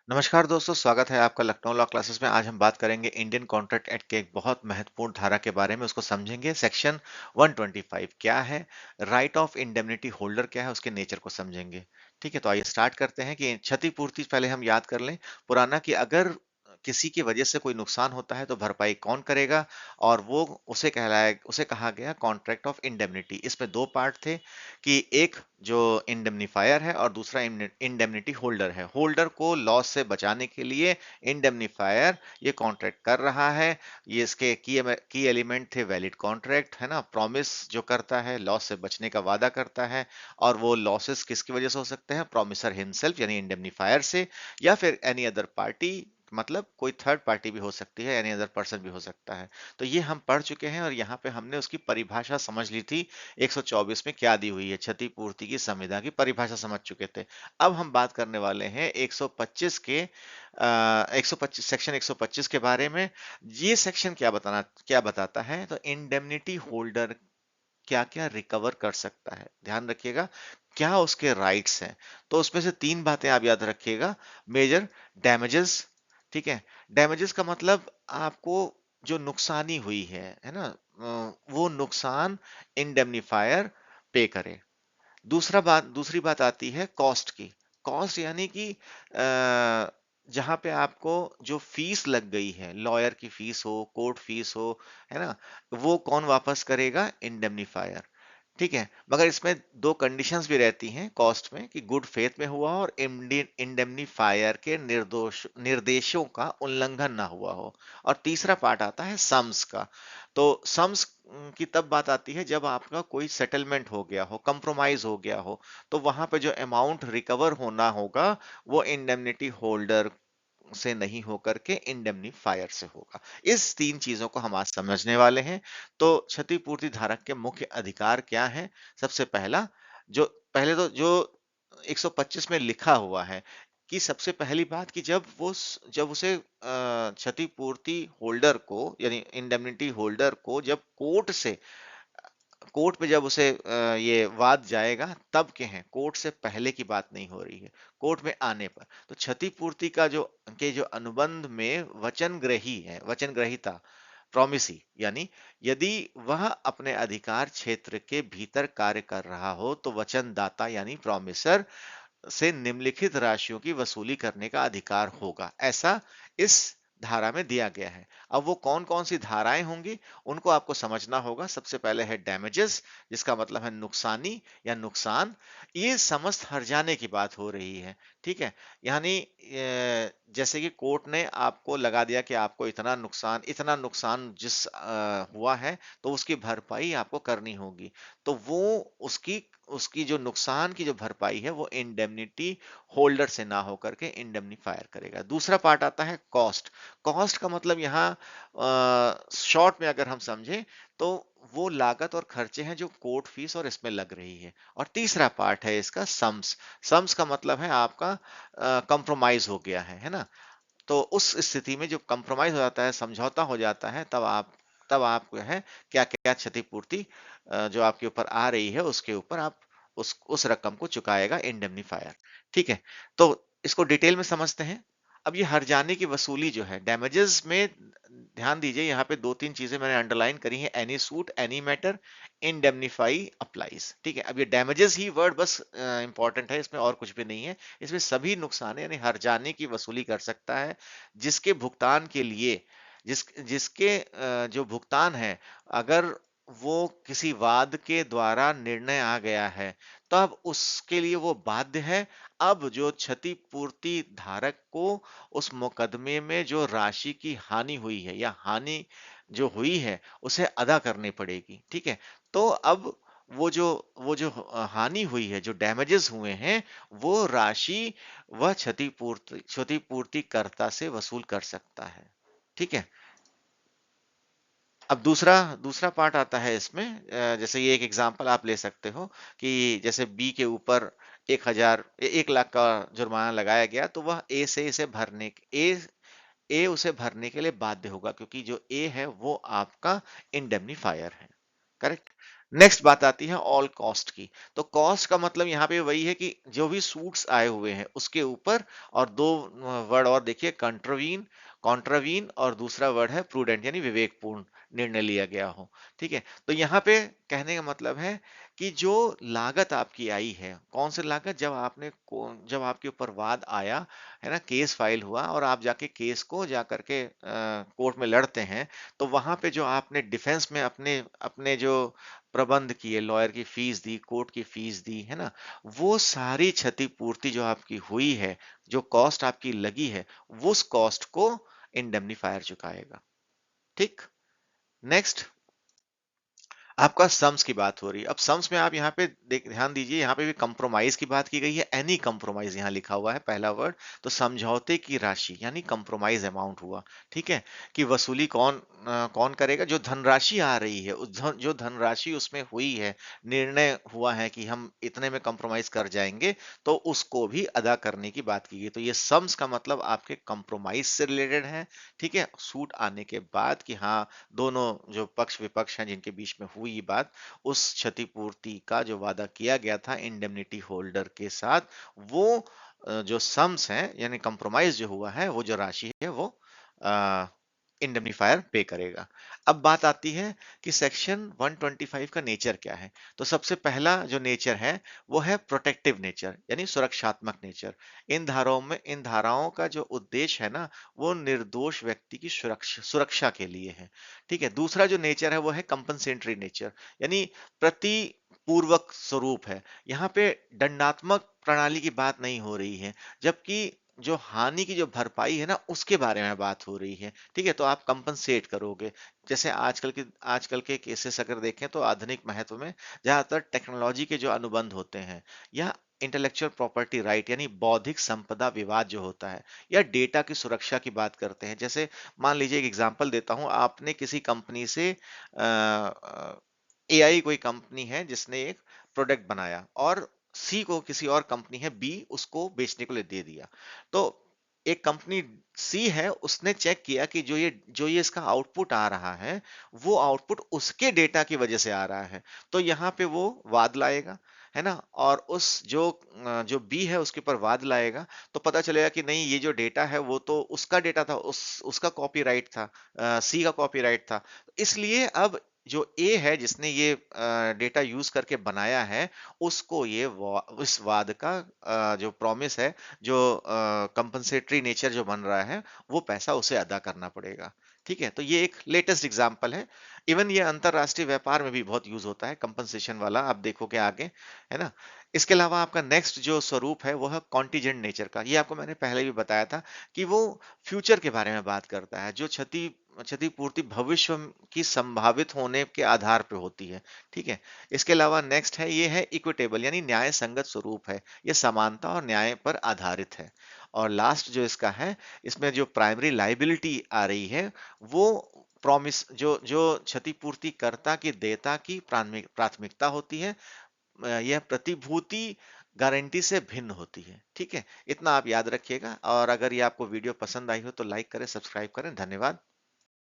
नमस्कार दोस्तों, स्वागत है आपका लखनऊ लॉ क्लासेस में। आज हम बात करेंगे इंडियन कॉन्ट्रैक्ट एक्ट के एक बहुत महत्वपूर्ण धारा के बारे में। उसको समझेंगे। सेक्शन 125 क्या है, राइट ऑफ इंडेमनिटी होल्डर क्या है, उसके नेचर को समझेंगे। ठीक है, तो आइए स्टार्ट करते हैं कि क्षतिपूर्ति पहले हम याद कर लें पुराना, कि अगर किसी की वजह से कोई नुकसान होता है तो भरपाई कौन करेगा, और वो उसे कहा गया कॉन्ट्रैक्ट ऑफ इंडेमनिटी। इसमें दो पार्ट थे, कि एक जो इंडेमनीफायर है और दूसरा इंडेमनिटी होल्डर है। होल्डर को लॉस से बचाने के लिए इंडेमनीफायर ये कॉन्ट्रैक्ट कर रहा है। ये इसके की एलिमेंट थे, वैलिड कॉन्ट्रैक्ट है ना, प्रॉमिस जो करता है, लॉस से बचने का वादा करता है। और वो लॉसेस किसकी वजह से हो सकते हैं, प्रॉमिसर हिमसेल्फ यानी इंडेमनीफायर से, या फिर एनी अदर पार्टी, मतलब कोई थर्ड पार्टी भी हो सकती है, एनी अदर पर्सन भी हो सकता है। तो ये हम पढ़ चुके हैं और यहाँ पे हमने उसकी परिभाषा समझ ली थी। 124 में क्या दी हुई है, क्षतिपूर्ति की संविदा की परिभाषा समझ चुके थे। अब हम बात करने वाले हैं 125 के 125 सेक्शन 125 के बारे में। ये सेक्शन क्या बताता है, तो इंडेमनिटी होल्डर क्या क्या रिकवर कर सकता है, ध्यान रखिएगा, क्या उसके राइट्स हैं। तो उसमें से तीन बातें आप याद रखिएगा। Major, damages. ठीक है, डैमेजेस का मतलब आपको जो नुकसानी हुई है ना, वो नुकसान इंडेमनीफायर पे करे। दूसरी बात आती है कॉस्ट की। कॉस्ट यानी कि जहां पे आपको जो फीस लग गई है, लॉयर की फीस हो, कोर्ट फीस हो, है ना, वो कौन वापस करेगा, इंडेमनीफायर। ठीक है, मगर इसमें दो कंडीशंस भी रहती हैं कॉस्ट में, कि गुड फेथ में हुआ हो और इंडेमनीफायर के निर्देशों का उल्लंघन ना हुआ हो। और तीसरा पार्ट आता है सम्स का। तो सम्स की तब बात आती है जब आपका कोई सेटलमेंट हो गया हो, कंप्रोमाइज हो गया हो, तो वहां पे जो अमाउंट रिकवर होना होगा वो इंडेमनिटी होल्डर से नहीं होकर के इंडेमनीफायर से होगा। इस तीन चीजों को हम आज समझने वाले हैं। तो क्षतिपूर्ति धारक के मुख्य अधिकार क्या है। सबसे पहला, जो पहले तो जो 125 में लिखा हुआ है, कि सबसे पहली बात, कि जब उसे क्षतिपूर्ति होल्डर को यानी इंडेमनिटी होल्डर को जब कोर्ट पे जब उसे ये वाद जाएगा तब के हैं, कोर्ट से पहले की बात नहीं हो रही है, कोर्ट में आने पर। तो क्षतिपूर्ति का जो अनुबंध में वचनग्रही है, वचनग्रहिता, प्रॉमिसी, यानी यदि वह अपने अधिकार क्षेत्र के भीतर कार्य कर रहा हो तो वचनदाता यानी प्रॉमिसर से निम्नलिखित राशियों की वसूली करने का अधिकार होगा, ऐसा इस धारा में दिया गया है। अब वो कौन कौन सी धाराएं होंगी, उनको आपको समझना होगा। सबसे पहले है डैमेजेस, जिसका मतलब है नुकसानी या नुकसान। ये समस्त हर्जाने की बात हो रही है। ठीक है, यानी जैसे कि कोर्ट ने आपको लगा दिया कि आपको इतना नुकसान हुआ है, तो उसकी भरपाई आपको करनी होगी। तो वो उसकी उसकी जो नुकसान की जो भरपाई है वो इंडेमनिटी होल्डर से ना होकर के इंडेमनीफायर करेगा। दूसरा पार्ट आता है कॉस्ट। कॉस्ट का मतलब यहाँ शॉर्ट में अगर हम समझें तो वो लागत और खर्चे हैं जो कोर्ट फीस और इसमें लग रही है। और तीसरा पार्ट है इसका सम्स। सम्स का मतलब है आपका कंप्रोमाइज हो गया है ना। तो उस स्थिति में जो कंप्रोमाइज हो जाता है, समझौता हो जाता है, तब आप जो है क्या क्या क्षतिपूर्ति जो आपके ऊपर आ रही है उसके ऊपर आप उस रकम को चुकाएगा इंडेमनीफायर। ठीक है, तो इसको डिटेल में समझते हैं। अब ये हर्जाने की वसूली जो है डैमेजेस में, ध्यान दीजिए, यहाँ पे दो तीन चीजें मैंने अंडरलाइन करी हैं, any suit, any matter, indemnify applies. ठीक है, अब ये डैमेजेस ही वर्ड बस इंपॉर्टेंट है, इसमें और कुछ भी नहीं है। इसमें सभी नुकसान यानी हर्जाने की वसूली कर सकता है जिसके भुगतान के लिए जिसके जो भुगतान है, अगर वो किसी वाद के द्वारा निर्णय आ गया है, तब उसके लिए वो बाध्य है। अब जो क्षतिपूर्ति धारक को उस मुकदमे में जो राशि की हानि हुई है या हानि जो हुई है उसे अदा करनी पड़ेगी। ठीक है, तो अब वो जो हानि हुई है, जो डैमेजेस हुए हैं, वो राशि वह क्षतिपूर्ति कर्ता से वसूल कर सकता है। ठीक है, अब दूसरा दूसरा पार्ट आता है इसमें। जैसे ये एक एग्जांपल आप ले सकते हो, कि जैसे बी के ऊपर 1 लाख का जुर्माना लगाया गया, तो वह ए उसे भरने के लिए बाध्य होगा, क्योंकि जो ए है वो आपका इंडेमनीफायर है। करेक्ट। नेक्स्ट बात आती है ऑल कॉस्ट की। तो कॉस्ट का मतलब यहाँ पे वही है कि जो भी सूट्स आए हुए हैं उसके ऊपर, और दो वर्ड और देखिए, कंट्रवीन, कॉन्ट्रावीन, और दूसरा वर्ड है प्रूडेंट, यानी विवेकपूर्ण निर्णय लिया गया हो। ठीक है, तो यहाँ पे कहने का मतलब है कि जो लागत आपकी आई है, कौन सी लागत, जब आपके ऊपर वाद आया है ना, केस फाइल हुआ और आप जाके केस को जा करके कोर्ट में लड़ते हैं, तो वहां पे जो आपने डिफेंस में अपने अपने जो प्रबंध किए, लॉयर की फीस दी, कोर्ट की फीस दी, है ना, वो सारी क्षतिपूर्ति जो आपकी हुई है, जो कॉस्ट आपकी लगी है, उस कॉस्ट को इंडेमनीफायर चुकाएगा। ठीक। नेक्स्ट, आपका सम्स की बात हो रही है। अब सम्स में आप यहाँ पे ध्यान दीजिए, यहाँ पे भी कंप्रोमाइज की बात की गई है, एनी कंप्रोमाइज यहाँ लिखा हुआ है पहला वर्ड। तो समझौते की राशि यानी कंप्रोमाइज अमाउंट हुआ। ठीक है, कि वसूली कौन करेगा, जो धनराशि आ रही है, जो धनराशि उसमें हुई है, निर्णय हुआ है कि हम इतने में कंप्रोमाइज कर जाएंगे, तो उसको भी अदा करने की बात की गई। तो ये सम्स का मतलब आपके कंप्रोमाइज से रिलेटेड है। ठीक है, सूट आने के बाद कि हाँ, दोनों जो पक्ष विपक्ष हैं जिनके बीच में हुई ये बात, उस क्षतिपूर्ति का जो वादा किया गया था इंडेमनिटी होल्डर के साथ, वो जो सम्स हैं यानी कंप्रोमाइज जो हुआ है, वो जो राशि है वो इंडेमनीफायर पे करेगा। अब बात आती है कि सेक्शन 125 का नेचर क्या है। तो सबसे पहला जो नेचर है वो है प्रोटेक्टिव नेचर, यानी सुरक्षात्मक नेचर। इन धाराओं का जो उद्देश्य है ना, वो निर्दोष व्यक्ति की सुरक्षा सुरक्षा के लिए है। ठीक है, दूसरा जो नेचर है वो है कंपनसेटरी नेचर, यानी प्रतिपूर्वक स्वरूप है। यहाँ पे दंडात्मक प्रणाली की बात नहीं हो रही है, जबकि जो हानि की जो भरपाई है ना, उसके बारे में बात हो रही है। ठीक है, तो आप कंपनसेट करोगे। जैसे आजकल के केसेस अगर देखें तो आधुनिक महत्व में ज्यादातर टेक्नोलॉजी के जो अनुबंध होते हैं, या इंटेलेक्चुअल प्रॉपर्टी राइट यानी बौद्धिक संपदा विवाद जो होता है, या डेटा की सुरक्षा की बात करते हैं। जैसे मान लीजिए, एक एग्जांपल देता हूं, आपने किसी कंपनी से एआई, कोई कंपनी है जिसने एक प्रोडक्ट बनाया, और सी को किसी और कंपनी है बी उसको बेचने के लिए दे दिया। तो एक कंपनी सी है, उसने चेक किया कि जो ये इसका आउटपुट आ रहा है, वो आउटपुट उसके डेटा की वजह से आ रहा है। तो यहाँ पे वो वाद लाएगा, है ना, और जो बी है उसके ऊपर वाद लाएगा। तो पता चलेगा कि नहीं, ये जो डेटा है वो तो उसका डेटा था, उसका कॉपीराइट था, सी का कॉपीराइट था। इसलिए अब जो ए है जिसने ये डेटा यूज करके बनाया है, उसको इस वाद का जो प्रॉमिस है, जो कंपनसेटरी नेचर जो बन रहा है, वो पैसा उसे अदा करना पड़ेगा। ठीक है, तो ये एक लेटेस्ट एग्जांपल है। इवन ये अंतरराष्ट्रीय व्यापार में भी बहुत यूज होता है कंपनसेशन वाला, आप देखोगे आगे, है ना। इसके अलावा आपका नेक्स्ट जो स्वरूप है वो है कॉन्टीजेंट नेचर का। ये आपको मैंने पहले भी बताया था कि वो फ्यूचर के बारे में बात करता है, जो क्षतिपूर्ति भविष्य की संभावित होने के आधार पर होती है। ठीक है, इसके अलावा नेक्स्ट है, ये है इक्विटेबल, यानी न्याय संगत स्वरूप है। ये समानता और न्याय पर आधारित है। और लास्ट जो इसका है, इसमें जो प्राइमरी लाइबिलिटी आ रही है, वो प्रॉमिस, जो क्षतिपूर्ति कर्ता की देता की प्राथमिकता होती है, यह प्रतिभूति गारंटी से भिन्न होती है। ठीक है, इतना आप याद रखिएगा। और अगर ये आपको वीडियो पसंद आई हो तो लाइक करें, सब्सक्राइब करें। धन्यवाद।